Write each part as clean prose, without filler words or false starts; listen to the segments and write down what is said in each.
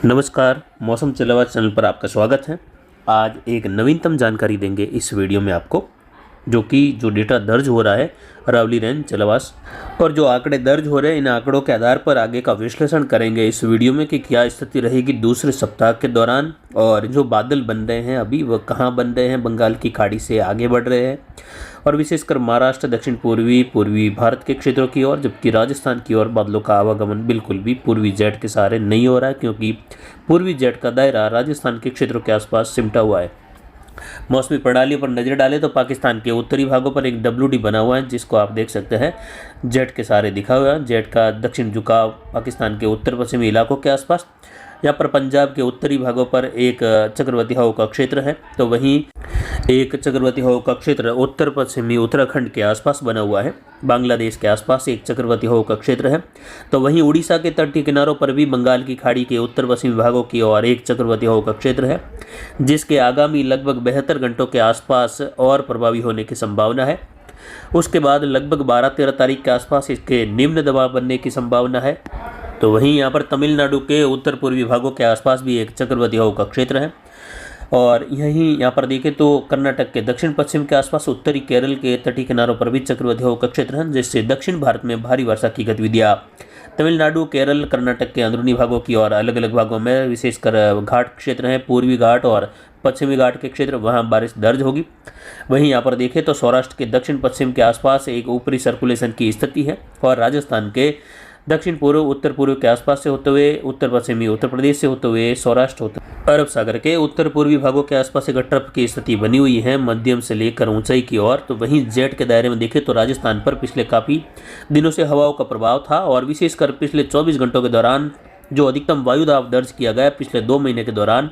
नमस्कार, मौसम चलवाच चैनल पर आपका स्वागत है। आज एक नवीनतम जानकारी देंगे इस वीडियो में आपको, जो डेटा दर्ज हो रहा है अरावली रेंज चलवास और जो आंकड़े दर्ज हो रहे हैं, इन आंकड़ों के आधार पर आगे का विश्लेषण करेंगे इस वीडियो में कि क्या स्थिति रहेगी दूसरे सप्ताह के दौरान और जो बादल बन रहे हैं अभी वह कहाँ बन रहे हैं, बंगाल की खाड़ी से आगे बढ़ रहे हैं और विशेषकर महाराष्ट्र, दक्षिण पूर्वी भारत के क्षेत्रों की ओर, जबकि राजस्थान की ओर बादलों का आवागमन बिल्कुल भी पूर्वी जेट के सहारे नहीं हो रहा है, क्योंकि पूर्वी जेट का दायरा राजस्थान के क्षेत्रों के आसपास सिमटा हुआ है। मौसमी प्रणाली पर नजर डालें तो पाकिस्तान के उत्तरी भागों पर एक WD बना हुआ है, जिसको आप देख सकते हैं जेट के सहारे दिखा हुआ है। जेट का दक्षिण झुकाव पाकिस्तान के उत्तर पश्चिमी इलाकों के आसपास, यहाँ पर पंजाब के उत्तरी भागों पर एक चक्रवाती हवा का क्षेत्र है, तो वहीं एक चक्रवाती हवा का क्षेत्र उत्तर पश्चिमी उत्तराखंड के आसपास बना हुआ है। बांग्लादेश के आसपास एक चक्रवाती हवा का क्षेत्र है, तो वहीं उड़ीसा के तटीय किनारों पर भी बंगाल की खाड़ी के उत्तर पश्चिमी भागों की ओर एक चक्रवाती हवा का क्षेत्र है, जिसके आगामी लगभग 72 घंटों के आसपास और प्रभावी होने की संभावना है। उसके बाद लगभग 12-13 तारीख के आसपास इसके निम्न दबाव बनने की संभावना है। तो वहीं यहाँ पर तमिलनाडु के उत्तर पूर्वी भागों के आसपास भी एक चक्रवाती हवा का क्षेत्र है और यहाँ पर देखें तो कर्नाटक के दक्षिण पश्चिम के आसपास उत्तरी केरल के तटीय किनारों पर भी चक्रवाती हवा का क्षेत्र है, जिससे दक्षिण भारत में भारी वर्षा की गतिविधियाँ तमिलनाडु, केरल, कर्नाटक के अंदरूनी भागों की और अलग अलग भागों में, विशेषकर घाट क्षेत्र हैं, पूर्वी घाट और पश्चिमी घाट के क्षेत्र, वहाँ बारिश दर्ज होगी। वहीं यहाँ पर देखें तो सौराष्ट्र के दक्षिण पश्चिम के आसपास एक ऊपरी सर्कुलेशन की स्थिति है और राजस्थान के दक्षिण पूर्व उत्तर पूर्व के आसपास से होते हुए उत्तर पश्चिमी उत्तर प्रदेश से होते हुए सौराष्ट्र होते अरब सागर के उत्तर पूर्वी भागों के आसपास एक ट्रफ की स्थिति बनी हुई है मध्यम से लेकर ऊंचाई की ओर। तो वहीं जेट के दायरे में देखें तो राजस्थान पर पिछले काफ़ी दिनों से हवाओं का प्रभाव था और विशेषकर पिछले 24 घंटों के दौरान जो अधिकतम वायु दाब दर्ज किया गया पिछले 2 महीने के दौरान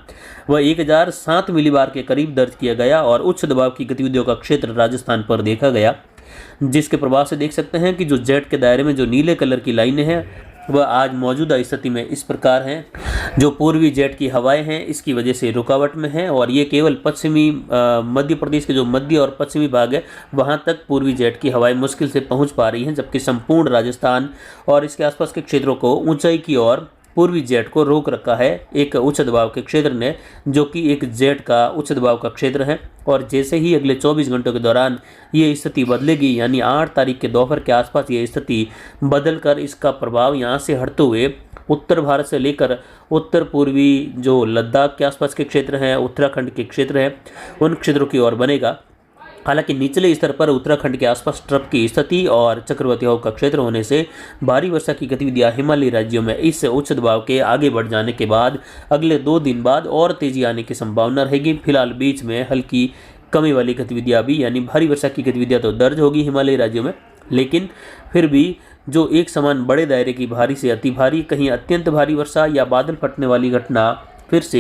वह 1007 मिलीबार के करीब दर्ज किया गया और उच्च दबाव की गतिविधियों का क्षेत्र राजस्थान पर देखा गया, जिसके प्रभाव से देख सकते हैं कि जो जेट के दायरे में जो नीले कलर की लाइनें हैं वह आज मौजूदा स्थिति में इस प्रकार हैं। जो पूर्वी जेट की हवाएं हैं इसकी वजह से रुकावट में हैं और ये केवल पश्चिमी मध्य प्रदेश के जो मध्य और पश्चिमी भाग है वहां तक पूर्वी जेट की हवाएं मुश्किल से पहुंच पा रही हैं, जबकि संपूर्ण राजस्थान और इसके आसपास के क्षेत्रों को ऊंचाई की ओर पूर्वी जेट को रोक रखा है एक उच्च दबाव के क्षेत्र ने, जो कि एक जेट का उच्च दबाव का क्षेत्र है। और जैसे ही अगले 24 घंटों के दौरान ये स्थिति बदलेगी, यानी 8 तारीख के दोपहर के आसपास ये स्थिति बदलकर इसका प्रभाव यहाँ से हटते हुए उत्तर भारत से लेकर उत्तर पूर्वी जो लद्दाख के आसपास के क्षेत्र हैं, उत्तराखंड के क्षेत्र हैं, उन क्षेत्रों की ओर बनेगा। हालांकि निचले स्तर पर उत्तराखंड के आसपास ट्रफ की स्थिति और चक्रवाती हवा का क्षेत्र होने से भारी वर्षा की गतिविधियां हिमालयी राज्यों में इस उच्च दबाव के आगे बढ़ जाने के बाद अगले 2 दिन बाद और तेजी आने की संभावना रहेगी। फिलहाल बीच में हल्की कमी वाली गतिविधियां भी, यानी भारी वर्षा की गतिविधियां तो दर्ज होगी हिमालयी राज्यों में, लेकिन फिर भी जो एक समान बड़े दायरे की भारी से अति भारी, कहीं अत्यंत भारी वर्षा या बादल फटने वाली घटना फिर से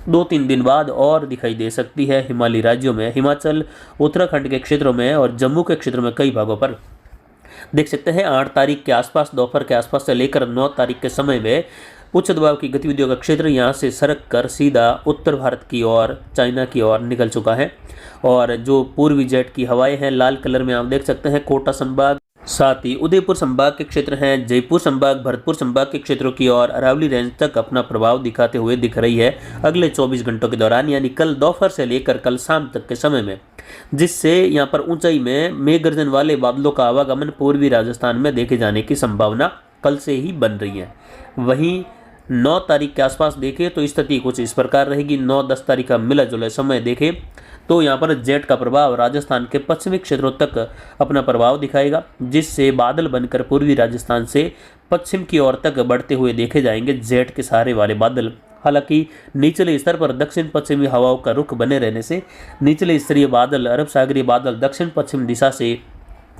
2-3 दिन बाद और दिखाई दे सकती है हिमालयी राज्यों में, हिमाचल, उत्तराखंड के क्षेत्रों में और जम्मू के क्षेत्रों में कई भागों पर देख सकते हैं। 8 तारीख के आसपास दोपहर के आसपास से लेकर 9 तारीख के समय में उच्च दबाव की गतिविधियों का क्षेत्र यहाँ से सरक कर सीधा उत्तर भारत की ओर, चाइना की ओर निकल चुका है और जो पूर्वी जेट की हवाएं हैं लाल कलर में आप देख सकते हैं कोटा संभाग, साथ ही उदयपुर संभाग के क्षेत्र हैं, जयपुर संभाग, भरतपुर संभाग के क्षेत्रों की ओर अरावली रेंज तक अपना प्रभाव दिखाते हुए दिख रही है अगले 24 घंटों के दौरान, यानी कल दोपहर से लेकर कल शाम तक के समय में, जिससे यहाँ पर ऊंचाई में मेघ गर्जन वाले बादलों का आवागमन पूर्वी राजस्थान में देखे जाने की संभावना कल से ही बन रही है। वहीं 9 तारीख के आसपास देखें तो स्थिति कुछ इस प्रकार रहेगी। 9-10 तारीख का मिला जुला समय देखें तो यहाँ पर जेट का प्रभाव राजस्थान के पश्चिमी क्षेत्रों तक अपना प्रभाव दिखाएगा, जिससे बादल बनकर पूर्वी राजस्थान से पश्चिम की ओर तक बढ़ते हुए देखे जाएंगे जेट के सहारे वाले बादल। हालांकि निचले स्तर पर दक्षिण पश्चिमी हवाओं का रुख बने रहने से निचले स्तरीय बादल, अरब सागरीय बादल दक्षिण पश्चिम दिशा से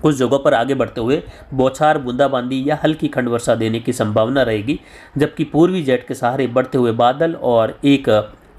कुछ जगहों पर आगे बढ़ते हुए बौछार, बूंदाबांदी या हल्की खंड वर्षा देने की संभावना रहेगी, जबकि पूर्वी जेट के सहारे बढ़ते हुए बादल और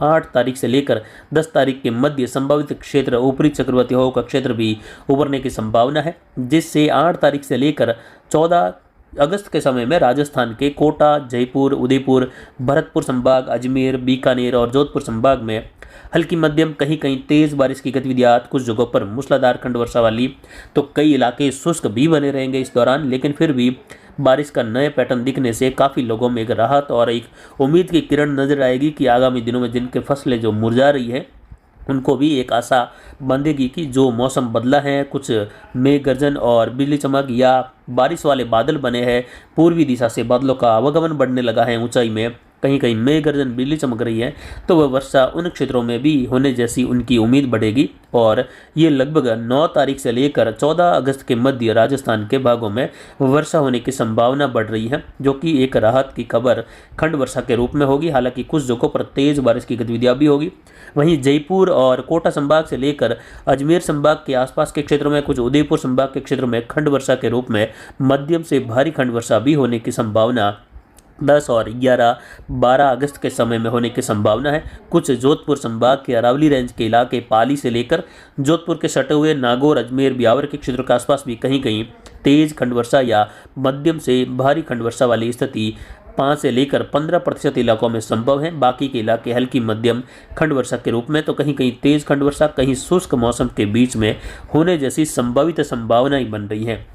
8 तारीख से लेकर 10 तारीख के मध्य संभावित क्षेत्र ऊपरी चक्रवाती हवा का क्षेत्र भी उभरने की संभावना है, जिससे 8 तारीख से लेकर 14 अगस्त के समय में राजस्थान के कोटा, जयपुर, उदयपुर, भरतपुर संभाग, अजमेर, बीकानेर और जोधपुर संभाग में हल्की मध्यम कहीं कहीं तेज बारिश की गतिविधियां, कुछ जगहों पर मूसलाधार खंड वर्षा वाली, तो कई इलाके शुष्क भी बने रहेंगे इस दौरान, लेकिन फिर भी बारिश का नए पैटर्न दिखने से काफ़ी लोगों में एक राहत और एक उम्मीद की किरण नजर आएगी कि आगामी दिनों में जिनके फसलें जो मुरझा रही है उनको भी एक आशा बंधेगी कि जो मौसम बदला है, कुछ मेघ गर्जन और बिजली चमक या बारिश वाले बादल बने हैं, पूर्वी दिशा से बादलों का आवागमन बढ़ने लगा है, ऊंचाई में कहीं कहीं मेघ गर्जन बिजली चमक रही है, तो वह वर्षा उन क्षेत्रों में भी होने जैसी उनकी उम्मीद बढ़ेगी। और ये लगभग 9 तारीख से लेकर 14 अगस्त के मध्य राजस्थान के भागों में वर्षा होने की संभावना बढ़ रही है, जो कि एक राहत की खबर खंड वर्षा के रूप में होगी। हालांकि कुछ जगहों पर तेज बारिश की गतिविधियां भी होगी। वहीं जयपुर और कोटा संभाग से लेकर अजमेर संभाग के आसपास के क्षेत्रों में, कुछ उदयपुर संभाग के क्षेत्रों में खंड वर्षा के रूप में मध्यम से भारी खंड वर्षा भी होने की संभावना 10 और 11-12 अगस्त के समय में होने की संभावना है। कुछ जोधपुर संभाग के अरावली रेंज के इलाके पाली से लेकर जोधपुर के सटे हुए नागौर, अजमेर, ब्यावर के क्षेत्रों के आसपास भी कहीं कहीं तेज खंड वर्षा या मध्यम से भारी खंड वर्षा वाली स्थिति 5 से लेकर 15% इलाकों में संभव है। बाकी के इलाके हल्की मध्यम खंड वर्षा के रूप में, तो कहीं कहीं तेज खंड वर्षा, कहीं शुष्क मौसम के बीच में होने जैसी संभावित संभावनाएं बन रही हैं।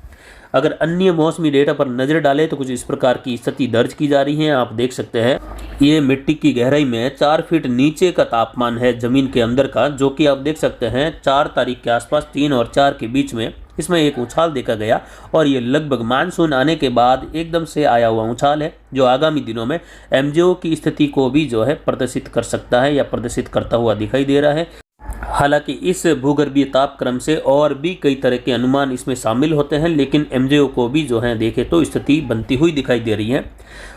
अगर अन्य मौसमी डेटा पर नजर डालें तो कुछ इस प्रकार की स्थिति दर्ज की जा रही है। आप देख सकते हैं ये मिट्टी की गहराई में 4 फीट नीचे का तापमान है जमीन के अंदर का, जो कि आप देख सकते हैं 4 तारीख के आसपास 3 और 4 के बीच में इसमें एक उछाल देखा गया। और ये लगभग मानसून आने के बाद एकदम से आया हुआ उछाल है, जो आगामी दिनों में एमजेओ की स्थिति को भी जो है प्रदर्शित कर सकता है या प्रदर्शित करता हुआ दिखाई दे रहा है। हालांकि इस भूगर्भीय तापक्रम से और भी कई तरह के अनुमान इसमें शामिल होते हैं, लेकिन एमजेओ को भी जो है देखें तो स्थिति बनती हुई दिखाई दे रही है।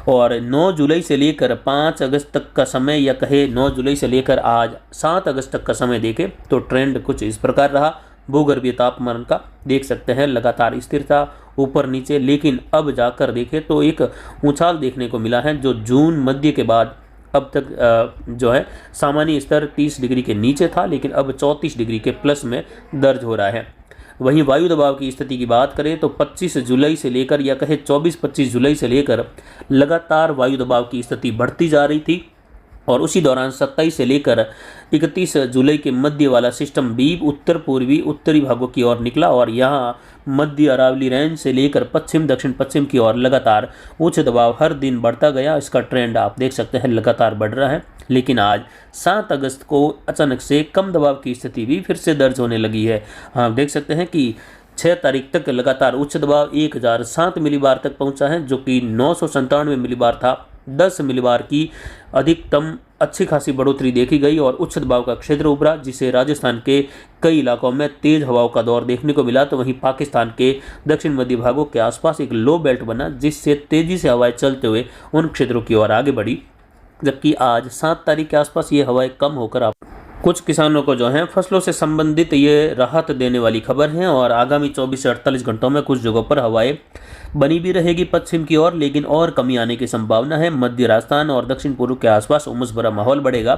और 9 जुलाई से लेकर 5 अगस्त तक का समय, या कहे 9 जुलाई से लेकर आज 7 अगस्त तक का समय देखें तो ट्रेंड कुछ इस प्रकार रहा। भूगर्भीय तापमान का देख सकते हैं लगातार स्थिरता ऊपर नीचे, लेकिन अब जाकर देखें तो एक उछाल देखने को मिला है, जो जून मध्य के बाद अब तक जो है सामान्य स्तर 30 डिग्री के नीचे था, लेकिन अब 34 डिग्री के प्लस में दर्ज हो रहा है। वहीं वायु दबाव की स्थिति की बात करें तो 25 जुलाई से लेकर, या कहे 24-25 जुलाई से लेकर लगातार वायु दबाव की स्थिति बढ़ती जा रही थी। और उसी दौरान 27 से लेकर 31 जुलाई के मध्य वाला सिस्टम भी उत्तर पूर्वी उत्तरी भागों की ओर निकला, और यहाँ मध्य अरावली रेंज से लेकर पश्चिम दक्षिण पश्चिम की ओर लगातार उच्च दबाव हर दिन बढ़ता गया। इसका ट्रेंड आप देख सकते हैं लगातार बढ़ रहा है। लेकिन आज 7 अगस्त को अचानक से कम दबाव की स्थिति भी फिर से दर्ज होने लगी है। आप देख सकते हैं कि 6 तारीख तक लगातार उच्च दबाव 1007 मिलीबार तक पहुंचा है, जो कि 997 मिलीबार था। 10 मिलीबार की अधिकतम अच्छी खासी बढ़ोतरी देखी गई और उच्च दबाव का क्षेत्र उभरा, जिसे राजस्थान के कई इलाकों में तेज हवाओं का दौर देखने को मिला। तो वहीं पाकिस्तान के दक्षिण मध्य भागों के आसपास एक लो बेल्ट बना, जिससे तेजी से हवाएं चलते हुए उन क्षेत्रों की ओर आगे बढ़ी। जबकि आज 7 तारीख के आसपास ये हवाएं कम होकर कुछ किसानों को जो है फसलों से संबंधित ये राहत देने वाली खबर है। और आगामी 24 से 48 घंटों में कुछ जगहों पर हवाएं बनी भी रहेगी पश्चिम की ओर, लेकिन और कमी आने की संभावना है। मध्य राजस्थान और दक्षिण पूर्व के आसपास उमस भरा माहौल बढ़ेगा।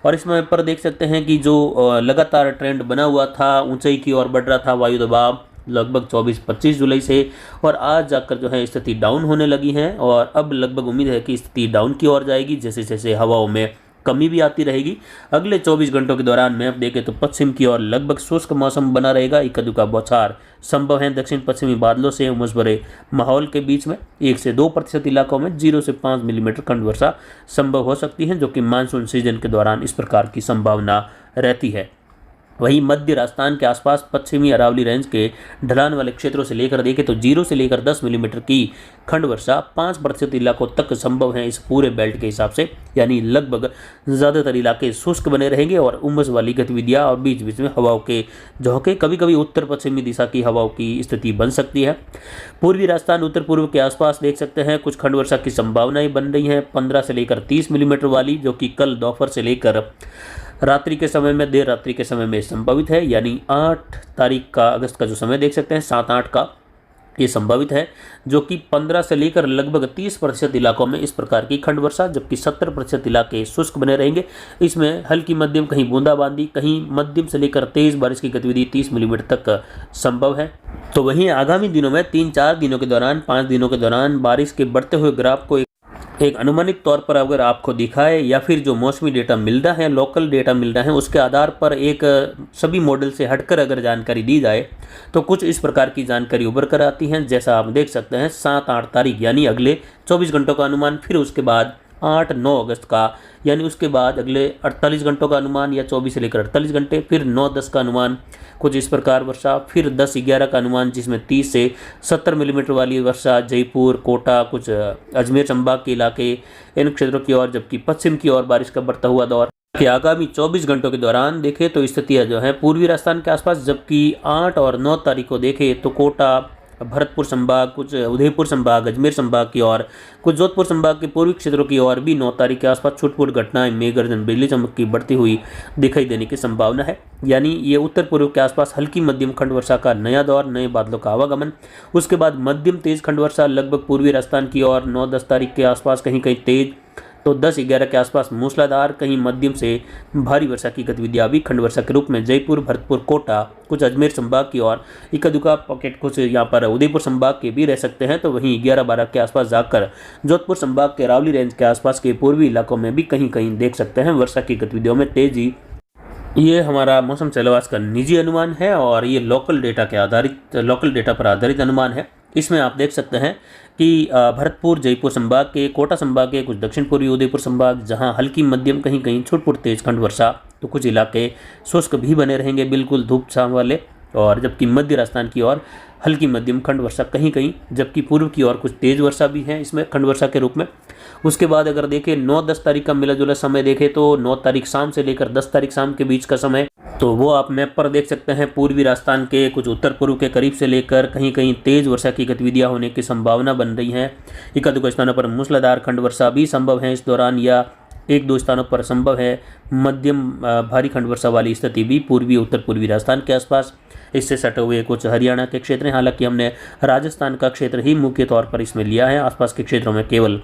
और इसमें पर देख सकते हैं कि जो लगातार ट्रेंड बना हुआ था, ऊंचाई की ओर बढ़ रहा था वायु दबाव लगभग 24-25 जुलाई से, और आज जाकर जो है स्थिति डाउन होने लगी है। और अब लगभग उम्मीद है कि स्थिति डाउन की ओर जाएगी जैसे जैसे हवाओं में कमी भी आती रहेगी। अगले 24 घंटों के दौरान मैप देखें तो पश्चिम की ओर लगभग शुष्क मौसम बना रहेगा। इक्का दुक्का बौछार संभव है दक्षिण पश्चिमी बादलों से उमस भरे माहौल के बीच में। 1 से 2% इलाकों में 0 से 5 मिलीमीटर खंड वर्षा संभव हो सकती है, जो कि मानसून सीजन के दौरान इस प्रकार की संभावना रहती है। वहीं मध्य राजस्थान के आसपास पश्चिमी अरावली रेंज के ढलान वाले क्षेत्रों से लेकर देखें तो 0 से लेकर 10 मिलीमीटर की खंड वर्षा 5% इलाकों तक संभव है इस पूरे बेल्ट के हिसाब से। यानी लगभग ज़्यादातर इलाके शुष्क बने रहेंगे और उमस वाली गतिविधियां और बीच बीच में हवाओं के झोंके, कभी कभी उत्तर पश्चिमी दिशा की हवाओं की स्थिति बन सकती है। पूर्वी राजस्थान उत्तर पूर्व के आसपास देख सकते हैं कुछ खंड वर्षा की संभावनाएं बन रही हैं 15 से लेकर 30 मिलीमीटर वाली, जो कि कल दोपहर से लेकर रात्रि के समय में, देर रात्रि के समय में संभावित है। यानी 8 तारीख का अगस्त का जो समय देख सकते हैं 7-8 का ये संभावित है, जो कि 15 से लेकर लगभग 30% इलाकों में इस प्रकार की खंड वर्षा, जबकि 70% इलाके शुष्क बने रहेंगे। इसमें हल्की मध्यम, कहीं बूंदाबांदी, कहीं मध्यम से लेकर तेज बारिश की गतिविधि 30 मिलीमीटर तक संभव है। तो वहीं आगामी दिनों में 3-4 दिनों के दौरान, 5 दिनों के दौरान बारिश के बढ़ते हुए ग्राफ को एक अनुमानित तौर पर अगर आपको दिखाए या फिर जो मौसमी डेटा मिल रहा है, लोकल डेटा मिल रहा है, उसके आधार पर एक सभी मॉडल से हटकर अगर जानकारी दी जाए तो कुछ इस प्रकार की जानकारी उभर कर आती हैं। जैसा आप देख सकते हैं 7-8 तारीख यानी अगले 24 घंटों का अनुमान, फिर उसके बाद 8-9 अगस्त का यानी उसके बाद अगले 48 घंटों का अनुमान या 24 से लेकर 48 घंटे, फिर 9-10 का अनुमान कुछ इस प्रकार वर्षा, फिर 10-11 का अनुमान जिसमें 30 से 70 मिलीमीटर वाली वर्षा जयपुर, कोटा, कुछ अजमेर संभाग के इलाके, इन क्षेत्रों की ओर, जबकि पश्चिम की ओर बारिश का बढ़ता हुआ दौर। कि आगामी 24 घंटों के दौरान देखें तो स्थितियां जो है पूर्वी राजस्थान के आसपास, जबकि 8 और 9 तारीख को देखें तो कोटा, भरतपुर संभाग, कुछ उदयपुर संभाग, अजमेर संभाग की ओर, कुछ जोधपुर संभाग के पूर्वी क्षेत्रों की ओर भी 9 तारीख के आसपास छुटपुट घटनाएं, मेघ गर्जन, बिजली चमक की बढ़ती हुई दिखाई देने की संभावना है। यानी ये उत्तर पूर्व के आसपास हल्की मध्यम खंड वर्षा का नया दौर, नए बादलों का आवागमन। उसके बाद मध्यम तेज खंड वर्षा लगभग पूर्वी राजस्थान की ओर 9-10 तारीख के आसपास, कहीं कहीं तेज तो 10-11 के आसपास मूसलाधार, कहीं मध्यम से भारी वर्षा की गतिविधियां भी खंड वर्षा के रूप में जयपुर, भरतपुर, कोटा, कुछ अजमेर संभाग की ओर, इक्का दुक्का पॉकेट कुछ यहाँ पर उदयपुर संभाग के भी रह सकते हैं। तो वहीं 11-12 के आसपास जाकर जोधपुर संभाग के रावली रेंज के आसपास के पूर्वी इलाकों में भी कहीं कहीं देख सकते हैं वर्षा की गतिविधियों में तेजी। ये हमारा मौसम चलवास का निजी अनुमान है और ये लोकल डेटा पर आधारित अनुमान है। इसमें आप देख सकते हैं कि भरतपुर, जयपुर संभाग के, कोटा संभाग के, कुछ दक्षिण पूर्वी उदयपुर संभाग जहां हल्की मध्यम, कहीं कहीं छुटपुट तेज खंड वर्षा, तो कुछ इलाके शुष्क भी बने रहेंगे बिल्कुल धूप छांव वाले, और जबकि मध्य राजस्थान की ओर हल्की मध्यम खंड वर्षा कहीं कहीं, जबकि पूर्व की ओर कुछ तेज वर्षा भी है इसमें खंड वर्षा के रूप में। उसके बाद अगर देखें 9-10 तारीख का मिला जुला समय देखें तो 9 तारीख शाम से लेकर 10 तारीख शाम के बीच का समय, तो वो आप मैप पर देख सकते हैं। पूर्वी राजस्थान के कुछ उत्तर पूर्व के करीब से लेकर कहीं कहीं तेज वर्षा की गतिविधियां होने की संभावना बन रही हैं। इक्का-दुक्का स्थानों पर मूसलाधार खंड वर्षा भी संभव है इस दौरान, या 1-2 स्थानों पर संभव है मध्यम भारी खंड वर्षा वाली स्थिति भी पूर्वी उत्तर पूर्वी राजस्थान के आसपास। इससे सटे हुए कुछ हरियाणा के क्षेत्र हैं, हालांकि हमने राजस्थान का क्षेत्र ही मुख्य तौर पर इसमें लिया है, आसपास के क्षेत्रों में केवल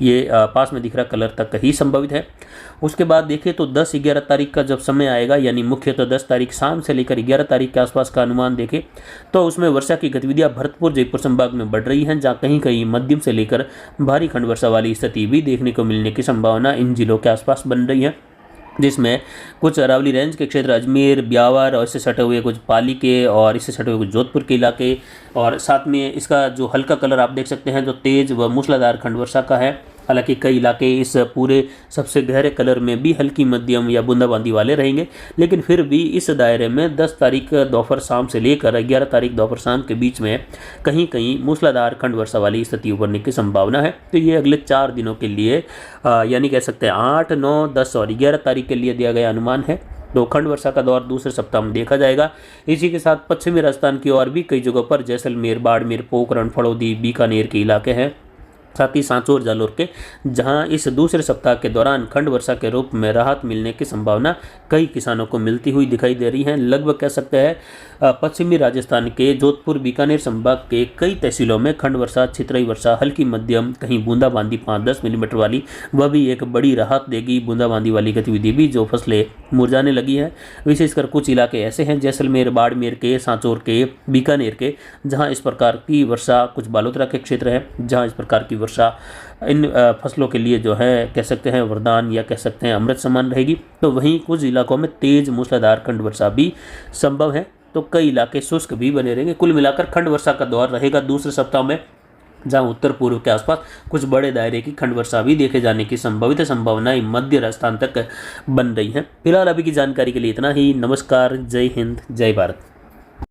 ये पास में दिख रहा कलर तक ही संभावित है। उसके बाद देखें तो 10-11 तारीख का जब समय आएगा, यानी मुख्यतः 10 तारीख शाम से लेकर 11 तारीख के आसपास का अनुमान देखें तो उसमें वर्षा की गतिविधियां भरतपुर, जयपुर संभाग में बढ़ रही हैं, जहाँ कहीं कहीं मध्यम से लेकर भारी खंड वर्षा वाली स्थिति भी देखने को मिलने की संभावना इन जिलों के आसपास बन रही है, जिसमें कुछ अरावली रेंज के क्षेत्र, अजमेर, ब्यावर और इससे सटे हुए कुछ पाली के और इससे सटे हुए कुछ जोधपुर के इलाके, और साथ में इसका जो हल्का कलर आप देख सकते हैं जो तेज व मूसलाधार खंड वर्षा का है। हालांकि कई इलाके इस पूरे सबसे गहरे कलर में भी हल्की मध्यम या बूंदाबांदी वाले रहेंगे, लेकिन फिर भी इस दायरे में 10 तारीख दोपहर शाम से लेकर 11 तारीख दोपहर शाम के बीच में कहीं कहीं मूसलाधार खंड वर्षा वाली स्थिति उभरने की संभावना है। तो ये अगले 4 दिनों के लिए यानी कह सकते हैं 8, 9, 10 और 11 तारीख के लिए दिया गया अनुमान है। तो खंड वर्षा का दौर दूसरे सप्ताह में देखा जाएगा। इसी के साथ पश्चिमी राजस्थान की ओर भी कई जगहों पर जैसलमेर, बाड़मेर, पोखरण, फड़ौदी, बीकानेर के इलाके हैं, साथ ही सांचौर, जालोर के, जहां इस दूसरे सप्ताह के दौरान खंड वर्षा के रूप में राहत मिलने की संभावना कई किसानों को मिलती हुई दिखाई दे रही है। लगभग कह सकते हैं पश्चिमी राजस्थान के जोधपुर, बीकानेर संभाग के कई तहसीलों में खंड वर्षा, छितराई वर्षा, हल्की मध्यम, कहीं बूंदाबांदी 5-10 मिलीमीटर वाली, वह भी एक बड़ी राहत देगी। बूंदाबांदी वाली गतिविधि भी जो फसलें मुरझाने लगी है, विशेषकर कुछ इलाके ऐसे हैं जैसलमेर, बाड़मेर के, सांचौर के, बीकानेर के, जहाँ इस प्रकार की वर्षा, कुछ बालोतरा के क्षेत्र है जहाँ इस प्रकार की वर्षा इन फसलों के लिए जो है कह सकते हैं वरदान या कह सकते हैं अमृत समान रहेगी। तो वहीं कुछ इलाकों में तेज मूसलाधार खंड वर्षा भी संभव है, तो कई इलाके शुष्क भी बने रहेंगे। कुल मिलाकर खंड वर्षा का दौर रहेगा दूसरे सप्ताह में, जहां उत्तर पूर्व के आसपास कुछ बड़े दायरे की खंड वर्षा भी देखे जाने की संभावित संभावनाएं मध्य राजस्थान तक बन रही हैं। फिलहाल अभी की जानकारी के लिए इतना ही। नमस्कार, जय हिंद, जय भारत।